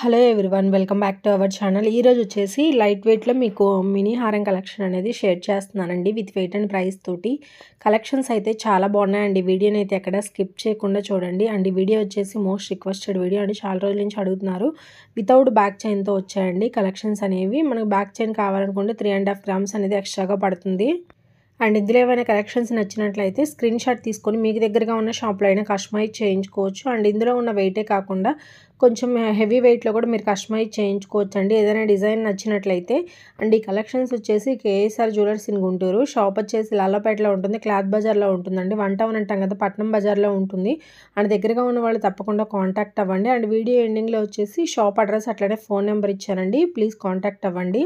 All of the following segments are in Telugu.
Hello everyone, welcome back to our channel. ఈరోజు వచ్చేసి లైట్ వెయిట్లో మీకు మినీ హారం కలెక్షన్ అనేది షేర్ చేస్తున్నానండి విత్ వెయిట్ అండ్ ప్రైస్ తోటి. కలెక్షన్స్ అయితే చాలా బాగున్నాయండి. వీడియోని అయితే ఎక్కడ స్కిప్ చేయకుండా చూడండి. అండ్ ఈ వీడియో వచ్చేసి మోస్ట్ రిక్వెస్టెడ్ వీడియో అండి. చాలా రోజుల నుంచి అడుగుతున్నారు. వితౌట్ బ్యాక్ చైన్తో వచ్చాయండి కలెక్షన్స్ అనేవి. మనకు బ్యాక్ చైన్ కావాలనుకుంటే 3.5 grams అనేది ఎక్స్ట్రాగా పడుతుంది. అండ్ ఇందులో ఏమైనా కలెక్షన్స్ నచ్చినట్లయితే స్క్రీన్ షాట్ తీసుకొని మీకు దగ్గరగా ఉన్న షాప్లో అయినా కస్టమైజ్ చేయించుకోవచ్చు. అండ్ ఇందులో ఉన్న వెయిటే కాకుండా కొంచెం హెవీ వెయిట్లో కూడా మీరు కస్టమైజ్ చేయించుకోవచ్చు అండి. ఏదైనా డిజైన్ నచ్చినట్లయితే. అండ్ ఈ కలెక్షన్స్ వచ్చేసి KSR jewellers in Guntur. Shop వచ్చేసి లాలాపేటలో ఉంటుంది, క్లాత్ బజార్లో ఉంటుందండి. వన్ టౌన్ అంటాం కదా, పట్నం బజార్లో ఉంటుంది. అండ్ దగ్గరగా ఉన్న వాళ్ళు తప్పకుండా కాంటాక్ట్ అవ్వండి. అండ్ వీడియో ఎండింగ్లో వచ్చేసి షాప్ అడ్రస్ అట్లనే ఫోన్ నెంబర్ ఇచ్చానండి, ప్లీజ్ కాంటాక్ట్ అవ్వండి.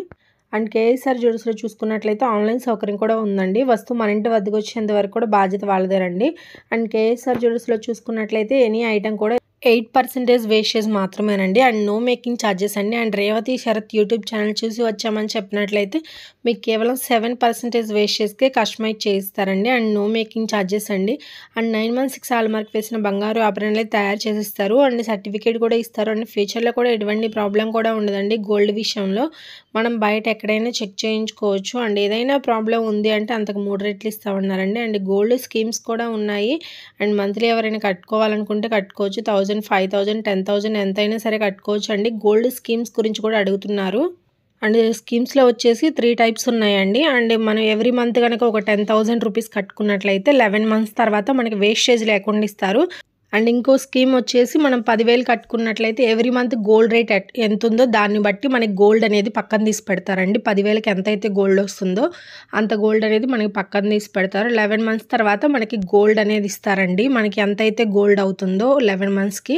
అండ్ కేఎస్ఆర్ జ్యువెలర్స్లో చూసుకున్నట్లయితే ఆన్లైన్ సౌకర్యం కూడా ఉందండి. వస్తువు మన ఇంటి వద్దకు వచ్చేంత వరకు కూడా బాధ్యత వాళ్ళదేనండి. అండ్ కేఎస్ఆర్ జ్యువెలర్స్లో చూసుకున్నట్లయితే ఎనీ ఐటమ్ కూడా 8% వేస్టేజ్ మాత్రమేనండి. అండ్ నో మేకింగ్ ఛార్జెస్ అండి. And Revathi Sarath YouTube channel చూసి వచ్చామని చెప్పినట్లయితే మీకు కేవలం 7% వేస్టేజ్కే కస్టమైజ్ చేయిస్తారండి. అండ్ నో మేకింగ్ ఛార్జెస్ అండి. అండ్ 9 months 6 హాల్మార్క్ వేసిన బంగారు ఆభరణాలు తయారు చేసిస్తారు. అండ్ సర్టిఫికేట్ కూడా ఇస్తారు. అండ్ ఫ్యూచర్లో కూడా ఎటువంటి ప్రాబ్లం కూడా ఉండదండి. గోల్డ్ విషయంలో మనం బయట ఎక్కడైనా చెక్ చేయించుకోవచ్చు. అండ్ ఏదైనా ప్రాబ్లం ఉంది అంటే అంతకు 3 రెట్లు ఇస్తామన్నారండి. అండ్ గోల్డ్ స్కీమ్స్ కూడా ఉన్నాయి. అండ్ మంత్లీ ఎవరైనా కట్టుకోవాలనుకుంటే కట్టుకోవచ్చు. 1000, 5000, 10,000 ఎంతైనా సరే కట్టుకోవచ్చు అండి. గోల్డ్ స్కీమ్స్ గురించి కూడా అడుగుతున్నారు. అండ్ స్కీమ్స్లో వచ్చేసి 3 types ఉన్నాయండి. అండ్ మనం ఎవ్రీ మంత్ కనుక ఒక 10,000 రూపీస్ కట్టుకున్నట్లయితే 11 months తర్వాత మనకి వేస్టేజ్ లేకుండా ఇస్తారు. అండ్ ఇంకో స్కీమ్ వచ్చేసి మనం 10,000 కట్టుకున్నట్లయితే ఎవ్రీ మంత్ గోల్డ్ రేట్ ఎంత ఉందో దాన్ని బట్టి మనకి గోల్డ్ అనేది పక్కన తీసి పెడతారండి. 10,000కి ఎంతైతే గోల్డ్ వస్తుందో అంత గోల్డ్ అనేది మనకి పక్కన తీసి పెడతారు. 11 months తర్వాత మనకి గోల్డ్ అనేది ఇస్తారండి. మనకి ఎంతైతే గోల్డ్ అవుతుందో 11 monthsకి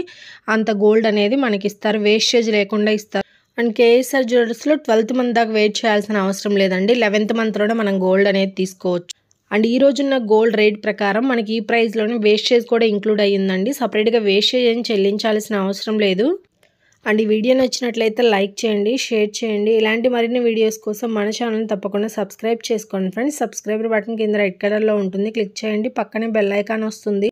అంత గోల్డ్ అనేది మనకి ఇస్తారు. వేస్టేజ్ లేకుండా ఇస్తారు. అండ్ కేఎస్ఆర్ జ్యువెలర్స్లో 12th month దాకా వెయిట్ చేయాల్సిన అవసరం లేదండి. 11th monthలోనే మనం గోల్డ్ అనేది తీసుకోవచ్చు. అండ్ ఈ రోజున్న గోల్డ్ రేట్ ప్రకారం మనకి ఈ ప్రైస్లోనే వేస్టేజ్ కూడా ఇంక్లూడ్ అయ్యిందండి. సపరేట్గా వేస్టేజ్ ఏం చెల్లించాల్సిన అవసరం లేదు. అండ్ ఈ వీడియో నచ్చినట్లయితే లైక్ చేయండి, షేర్ చేయండి. ఇలాంటి మరిన్ని వీడియోస్ కోసం మన ఛానల్ని తప్పకుండా సబ్స్క్రైబ్ చేసుకోండి ఫ్రెండ్స్. సబ్స్క్రైబర్ బటన్ కింద రెడ్ కలర్లో ఉంటుంది, క్లిక్ చేయండి. పక్కనే బెల్ ఐకాన్ వస్తుంది.